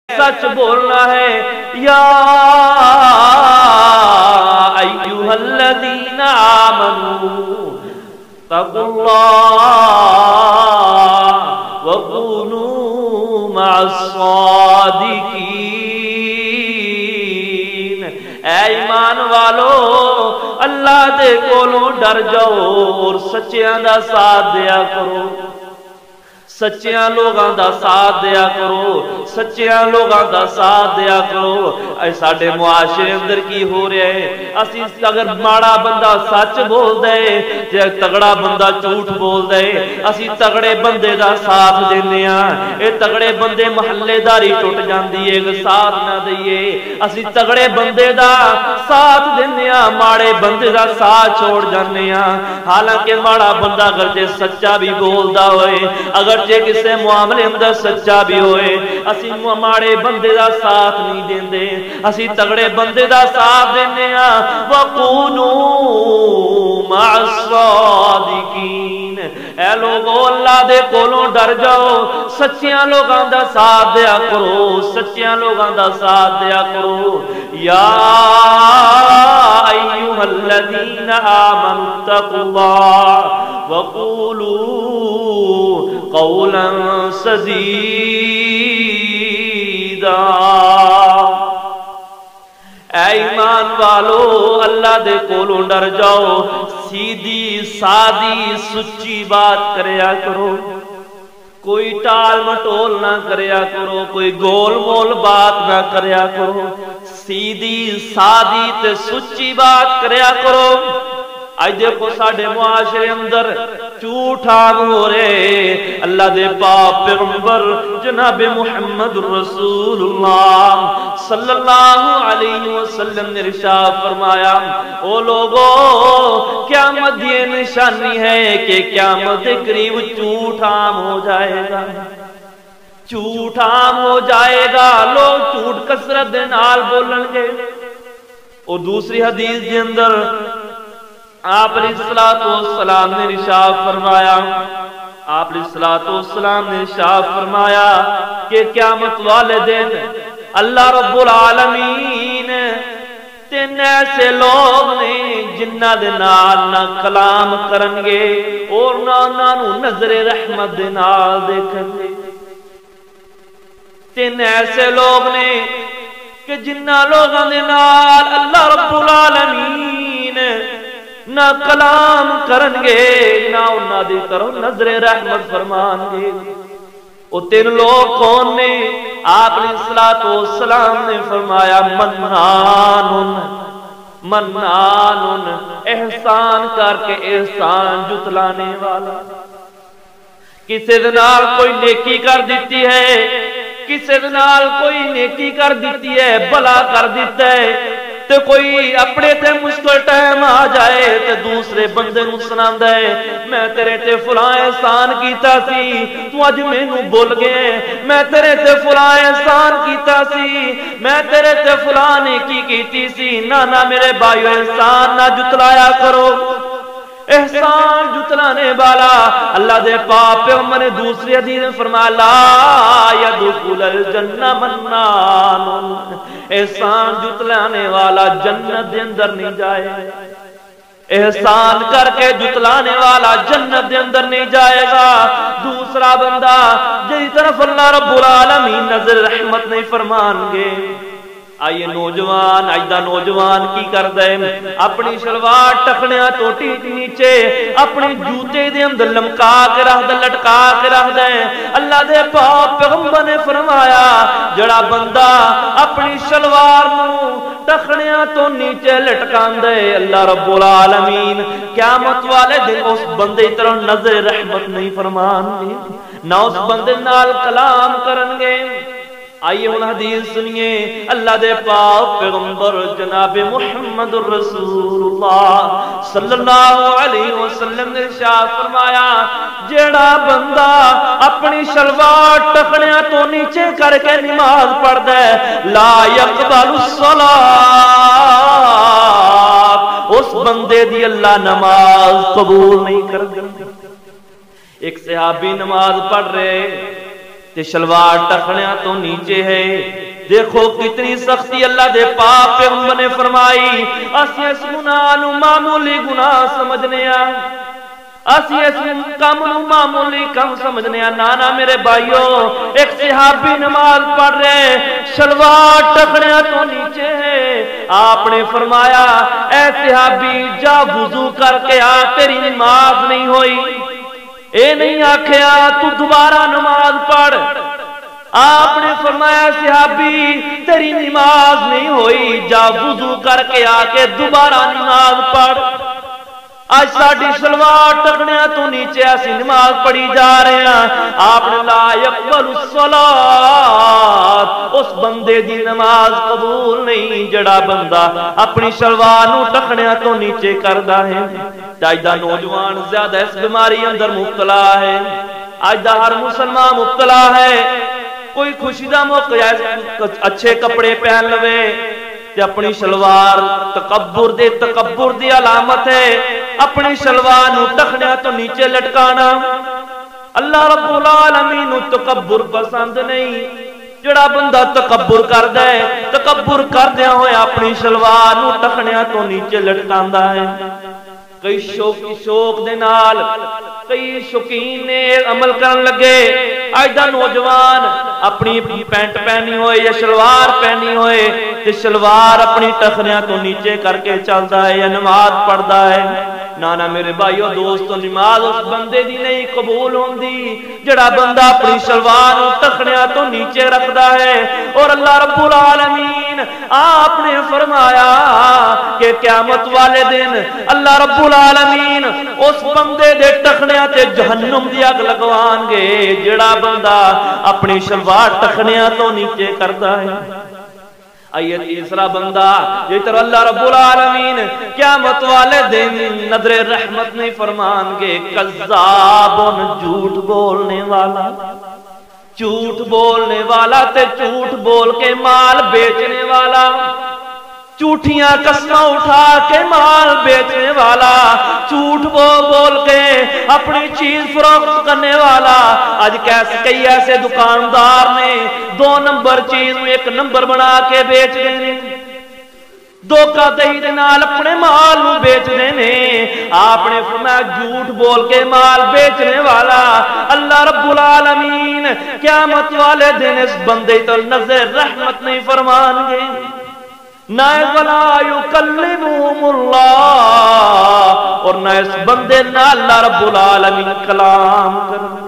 سچ بولنا ہے یا ایھا الذین آمنوا اتقوا اللہ وکونوا مع الصادقین۔ اے ایمان والو اللہ دے کولوں ڈر جاؤ اور سچیاں دا ساتھ دیا کرو، سچیاں لوگاں دا ساتھ دیا کرو، سچیاں لوگاں دا ساتھ دیا کرو۔ اے ساڈے معاشرے اندر کی ہو رہا ہے، اسی اگر ماڑا بندہ سچ بول دے جے تگڑا بندہ جھوٹ بول دے اسی تگڑے بندے دا ساتھ دینے ہاں، اے تگڑے بندے محلے داری ٹوٹ جاندی ہے ساتھ نہ دئیے، اسی تگڑے بندے دا ساتھ دینے ہاں ماڑے بندے دا ساتھ چھوڑ جانے ہاں۔ حالانکہ ماڑا بندہ اگر جے سچا بھی بولدا ہوئے، اگر جے کسے معاملے اندر سچا بھی ہوئے، اسی ماڑے بندے دا ساتھ نہیں دیندے، اسی تگڑے بندے دا ساتھ دینے ہاں۔ وَقُونُوا مَعَ الصَّادِقِينَ۔ اے لوگو اللہ دے کولوں ڈر جاؤ، سچیاں لوگاں دا ساتھ دیا کرو، سچیاں لوگاں دا ساتھ دیا کرو۔ یا ایھا الذین آمنوا اتقوا اللہ وقولوا قولا سدیدا۔ اے ایمان والو اللہ دے کولوں ڈر جاؤ، سیدھی سادی سچی بات کریا کرو، کوئی ٹال مٹول نہ کریا کرو، کوئی گول مول بات نہ کریا کرو، سیدھی سادی تے سچی بات کریا کرو۔ آج دیکھو ساڑھے معاشرے اندر جھوٹ عام ہو رہے، اللہ دے پاک پیغمبر جناب محمد رسول اللہ صلی اللہ علیہ وسلم نے ارشاد فرمایا، او لوگو قیامت یہ نشانی ہے کہ قیامت کے قریب جھوٹ عام ہو جائے گا، جھوٹ عام ہو جائے گا، لوگ جھوٹ کثرت دے نال بولن گے۔ اور دوسری حدیث کے اندر آپ علیہ السلام نے ارشاد فرمایا، آپ علیہ السلام نے ارشاد فرمایا کہ قیامت والے دن اللہ رب العالمین تین ایسے لوگ نے جنہ دے نال نہ کلام کرن گے اور نہ انہاں نوں نظر رحمت دے نال دیکھن گے۔ تین ایسے لوگ نے کہ جنہ لوگاں دے نال اللہ رب العالمین نہ کلام کرن گے نہ انہاں دی طرف نظر رحمت فرمان گے۔ وہ تین لوگ کون نے؟ آپ علیہ السلام نے فرمایا منان احسان کر کے احسان جتلانے والا، کسی دے نال کوئی نیکی کر دیتی ہے، کسی دے نال کوئی نیکی کر دیتی ہے، بھلا کر دیتا ہے، تے کوئی اپنے تے مشکل ٹائم آ جائے تے دوسرے بندے نوں سناندا ہے میں تیرے تے فلاں احسان کیتا سی تو اج مینوں بھول گئے، میں تیرے تے فلاں احسان کیتا سی، میں تیرے تے فلاں نیکی کیتی سی۔ نہ میرے بھائیو احسان نہ جتلایا کرو، احسان جتلانے والا اللہ دے پاک پیغمبر نے دوسری حدیث میں فرمایا لا يدخل الجنہ منان، احسان جتلانے والا جنت دے اندر نہیں جائے، احسان کر کے جتلانے والا جنت دے اندر نہیں جائے گا۔ دوسرا بندہ جس طرف اللہ رب العالمین نظر رحمت نہیں فرمان گے۔ آئیے نوجوان آئیدہ نوجوان کی کر دے اپنی شلوار ٹکھنیاں تو ٹیٹ نیچے اپنی جوتے دے اندر لمکا کے رہ دے لٹکا کے رہ دے۔ اللہ دے پاک پیغمبر نے فرمایا جڑا بندہ اپنی شلوار نو ٹکھنیاں تو نیچے لٹکان دے اللہ رب العالمین قیامت والے دن اس بندے طرح نظر رحمت نہیں فرمان گے، نہ اس بندے نال کلام کرن گے۔ آئیے ان حدیث سنیے اللہ دے پاک پیغمبر جناب محمد رسول اللہ صلی اللہ علیہ وسلم نے ارشاد فرمایا جیڑا بندہ اپنی شلوار ٹکھنیاں تو نیچے کر کے نماز پڑھ دے لا یقبل الصلاۃ، اس بندے دی اللہ نماز قبول نہیں کر دے۔ ایک صحابی نماز پڑھ رہے تے شلوار ٹخنیاں تو نیچے ہے۔ دیکھو کتنی سختی اللہ دے پاک پیغمبر نے فرمائی۔ اسی اس گناہ نو معمولی گناہ سمجھنے اسی اس کم نو معمولی کم سمجھنے نانا میرے بھائیو، ایک صحابی نماز پڑھ رہے شلوار ٹخنیاں تو نیچے ہے، آپ نے فرمایا اے صحابی جا وضو کر کے آ، تیری نماز نہیں ہوئی۔ اے نہیں آکھیا تو دوبارہ نماز پڑھ، آپ نے فرمایا صحابی تیری نماز نہیں ہوئی، جا وضو کر کے آ کے دوبارہ نماز پڑھ۔ آج ساڑھی شلوار ٹکڑیاں تو نیچے ایسی نماز پڑھی جا رہے ہیں، آپ نے لا یقبل الصلاۃ، اس بندے دی نماز قبول نہیں جڑا بندہ اپنی شلوار نو ٹکڑیاں تو نیچے کردہ ہے۔ آج دا نوجوان زیادہ اس بیماری اندر مبتلا ہے، آج دا ہر مسلمان مبتلا ہے۔ کوئی خوشی دا موقع اچھے کپڑے پہن لوے تے اپنی شلوار تکبر دی علامت ہے، اپنی شلوار نو ٹخنیاں تو نیچے لٹکانا۔ اللہ رب العالمین نو تکبر پسند نہیں، جڑا بندہ تکبر کردا ہے، تکبر کردیاں ہوئے اپنی شلوار نو ٹخنیاں تو نیچے لٹکاندا ہے۔ کئی شوق دے نال کئی شوقین نے عمل کرن لگے، آج دا نوجوان اپنی پینٹ پہنی ہوئے یا شلوار پہنی ہوئے تے شلوار اپنی ٹخنیاں تو نیچے کر کے چلتا ہے یا نماز پڑھتا ہے۔ نانا میرے بھائیو دوستو، نماز اس بندے دی نہیں قبول ہوندی جڑا بندہ اپنی شلوار ٹخنیاں تو نیچے رکھدا ہے۔ اور اللہ رب العالمین آپ نے فرمایا کہ قیامت والے دن اللہ رب العالمین اس بندے دے ٹخنیاں تے جہنم دی اگ لگوان گے جڑا بندہ اپنی شلوار ٹخنیاں تو نیچے کردا ہے۔ آئیے تیسرا بندہ جس طرح اللہ رب العالمین قیامت والے دن نظر رحمت نہیں فرمان گے، کذاب جھوٹ بولنے والا، جھوٹ بولنے والا تے جھوٹ بول کے مال بیچنے والا، جھوٹیاں قسمیں اٹھا کے مال بیچنے والا، جھوٹ بول کے اپنی چیز فروخت کرنے والا۔ آج کئی ایسے دکاندار نے 2 نمبر چیز میں 1 نمبر بنا کے بیچ دینے، دھوکہ دہی دے نال اپنے مال نو بیچ دینے۔ آپ نے فرمایا جھوٹ بول کے مال بیچنے والا اللہ رب العالمین قیامت والے دن اس بندے تو نظر رحمت نہیں فرمان گے، نہ ولا یکلمہم اللہ، اور نہ اس بندے نہ اللہ رب العالمین کلام کرنے۔